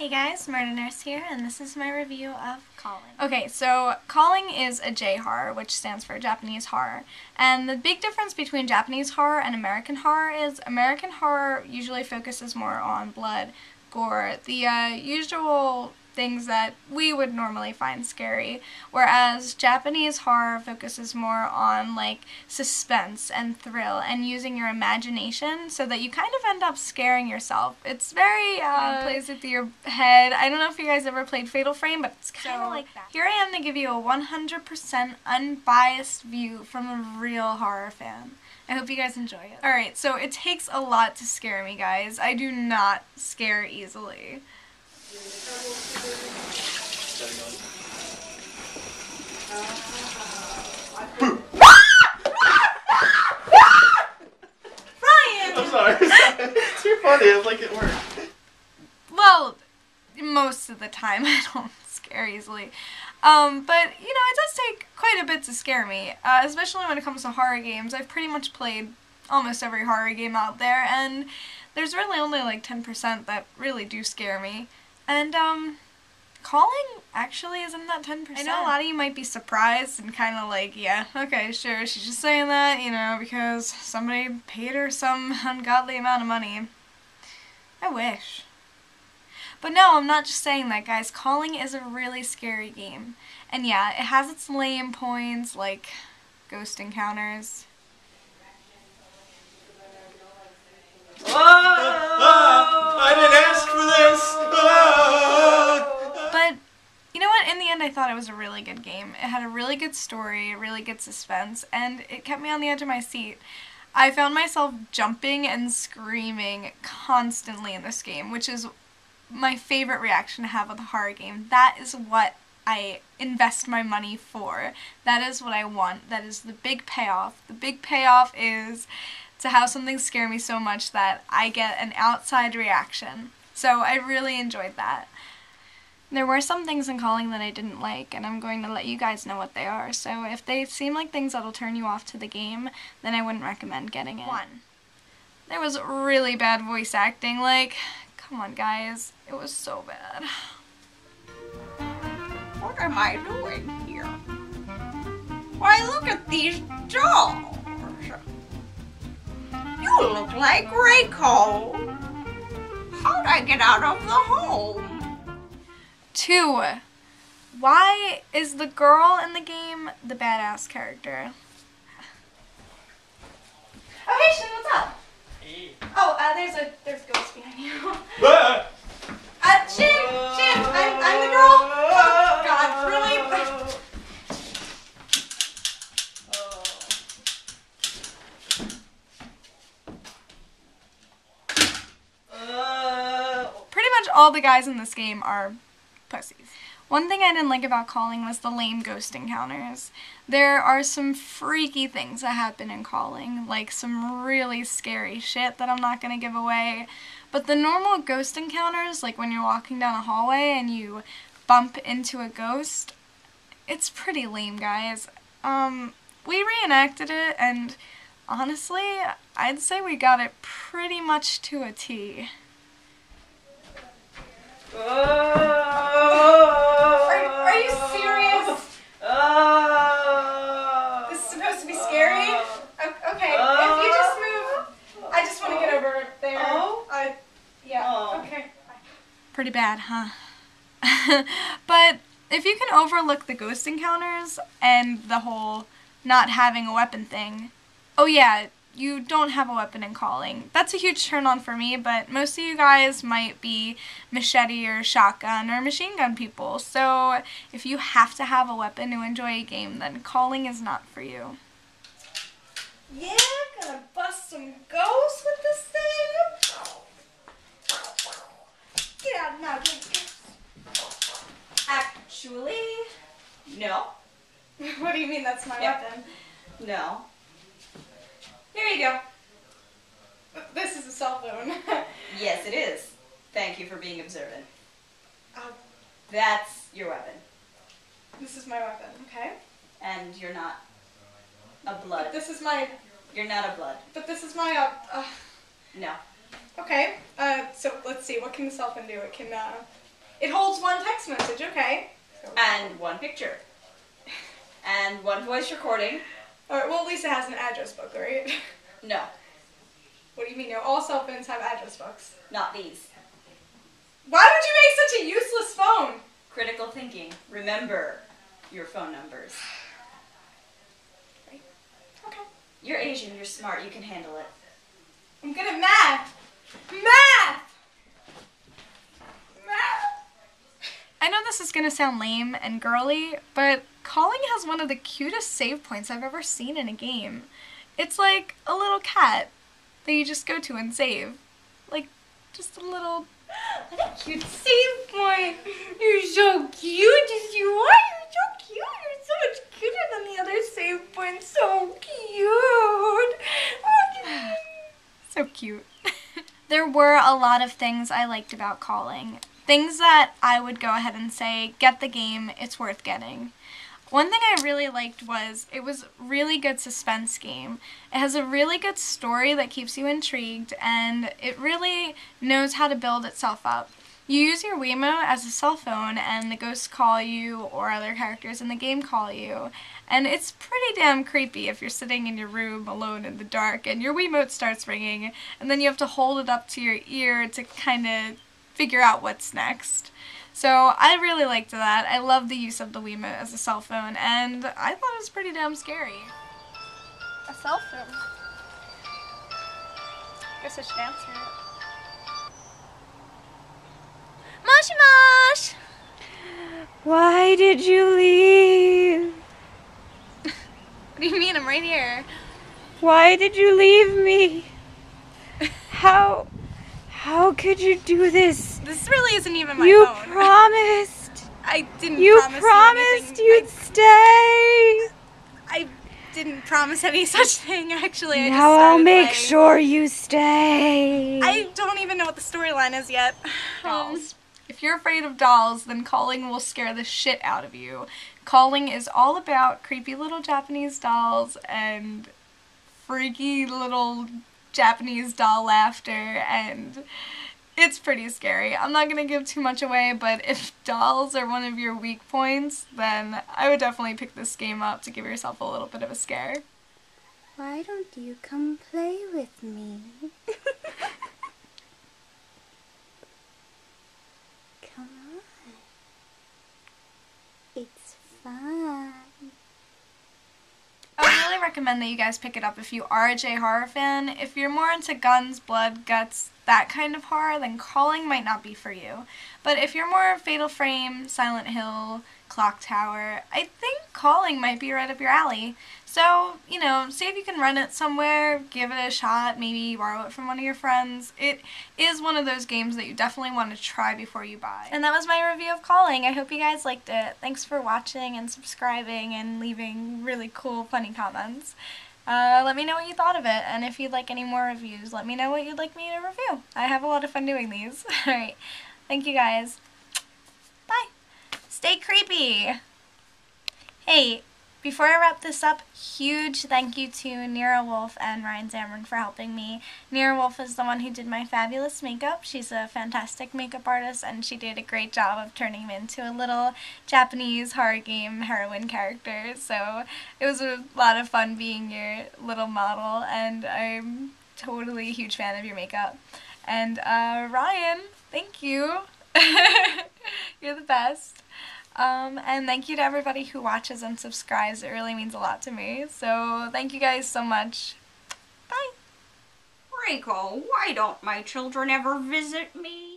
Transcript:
Hey guys, MurderNurse here, and this is my review of Calling. Okay, so Calling is a J-horror, which stands for Japanese horror. And the big difference between Japanese horror and American horror is American horror usually focuses more on blood, gore, the usual things that we would normally find scary, whereas Japanese horror focuses more on like suspense and thrill and using your imagination so that you kind of end up scaring yourself. It's very plays with your head. I don't know if you guys ever played Fatal Frame, but it's kind of like that. Here I am to give you a 100% unbiased view from a real horror fan. I hope you guys enjoy it. Alright, so it takes a lot to scare me, guys. I do not scare easily. Ryan! I'm sorry. It's too funny. It's like it worked. Well, most of the time I don't scare easily. But, you know, it does take quite a bit to scare me, especially when it comes to horror games. I've pretty much played almost every horror game out there, and there's really only like 10% that really do scare me. And, Calling actually is in that 10%. I know a lot of you might be surprised and kind of like, yeah, okay, sure, she's just saying that, you know, because somebody paid her some ungodly amount of money. I wish. But no, I'm not just saying that, guys. Calling is a really scary game. And yeah, it has its lame points, like ghost encounters. I didn't ask for this! But, you know what? In the end, I thought it was a really good game. It had a really good story, a really good suspense, and it kept me on the edge of my seat. I found myself jumping and screaming constantly in this game, which is my favorite reaction to have with a horror game. That is what I invest my money for. That is what I want. That is the big payoff. The big payoff is to have something scare me so much that I get an outside reaction. So I really enjoyed that. There were some things in Calling that I didn't like, and I'm going to let you guys know what they are. So if they seem like things that'll turn you off to the game, then I wouldn't recommend getting it. 1. There was really bad voice acting. Like, come on guys, it was so bad. What am I doing here? Why, look at these dolls. You look like Rayco. How'd I get out of the home? 2. Why is the girl in the game the badass character? Oh, hey, Shin, what's up? Hey. Oh, there's ghosts behind you. Shin, I'm the girl. Oh, God, really? Pretty much all the guys in this game are pussies. One thing I didn't like about Calling was the lame ghost encounters. There are some freaky things that happen in Calling, like some really scary shit that I'm not going to give away. But the normal ghost encounters, like when you're walking down a hallway and you bump into a ghost, it's pretty lame, guys. We reenacted it, and honestly, I'd say we got it pretty much to a T. Are you serious? This is supposed to be scary? Okay, if you just move, I just want to get over there. Yeah, okay. Pretty bad, huh? But if you can overlook the ghost encounters and the whole not having a weapon thing, oh yeah, you don't have a weapon in Calling. That's a huge turn on for me, but most of you guys might be machete or shotgun or machine gun people. So if you have to have a weapon to enjoy a game, then Calling is not for you. Yeah, gonna bust some ghosts with this thing. Get out now, Actually, No. what do you mean that's my weapon? No. Here you go. This is a cell phone. Yes, it is. Thank you for being observant. That's your weapon. This is my weapon, okay? And you're not a blood. But this is my... You're not a blood. But this is my, No. Okay, so let's see, what can the cell phone do? It can, It holds one text message, okay. And one picture. And one voice recording. Alright, well at least it has an address book, right? No, What do you mean? No, all cell phones have address books. not these. Why would you make such a useless phone? Critical thinking. Remember your phone numbers. Okay. You're Asian, you're smart, you can handle it. I'm good at math. Math! I know this is going to sound lame and girly, but calling has one of the cutest save points I've ever seen in a game. It's like a little cat that you just go to and save. Like, just a little Cute save point. You're so cute as you are. You're so cute. You're so much cuter than the other save points. So cute. so cute. There were a lot of things I liked about calling. Things that I would go ahead and say, get the game, it's worth getting. One thing I really liked was it was a really good suspense game. It has a really good story that keeps you intrigued, and it really knows how to build itself up. You use your Wiimote as a cell phone, and the ghosts call you, or other characters in the game call you. And it's pretty damn creepy if you're sitting in your room alone in the dark, and your Wiimote starts ringing, and then you have to hold it up to your ear to kind of figure out what's next. So I really liked that. I love the use of the Wiimote as a cell phone, and I thought it was pretty damn scary. A cell phone. Guess I should answer it. Moshi Mosh! Why did you leave? What do you mean? I'm right here. Why did you leave me? How could you do this? This really isn't even my You phone. promised. I didn't You promise promised you anything. you'd stay. I didn't promise any such thing, actually. I just Now I'll started make playing. sure you stay. I don't even know what the storyline is yet. Dolls. If you're afraid of dolls, then calling will scare the shit out of you. Calling is all about creepy little Japanese dolls and freaky little Japanese doll laughter, and it's pretty scary. I'm not gonna give too much away, but if dolls are one of your weak points, then I would definitely pick this game up to give yourself a little bit of a scare. Why don't you come play with me? Come on. It's fun. I would really recommend that you guys pick it up if you are a J-horror fan. If you're more into guns, blood, guts, that kind of horror, then Calling might not be for you. But if you're more Fatal Frame, Silent Hill, Clock Tower, I think Calling might be right up your alley. So, you know, see if you can rent it somewhere, give it a shot, maybe borrow it from one of your friends. It is one of those games that you definitely want to try before you buy. And that was my review of Calling. I hope you guys liked it. Thanks for watching and subscribing and leaving really cool, funny comments. Let me know what you thought of it, and if you'd like any more reviews, let me know what you'd like me to review. I have a lot of fun doing these. Alright, thank you guys. Bye. Stay creepy. Hey, before I wrap this up, huge thank you to Nira Wolf and Ryan Zamrin for helping me. Nira Wolf is the one who did my fabulous makeup. She's a fantastic makeup artist, and she did a great job of turning me into a little Japanese horror game heroine character. So it was a lot of fun being your little model, and I'm totally a huge fan of your makeup. And Ryan, thank you. You're the best. And thank you to everybody who watches and subscribes. It really means a lot to me. So thank you guys so much. Bye. Rico, why don't my children ever visit me?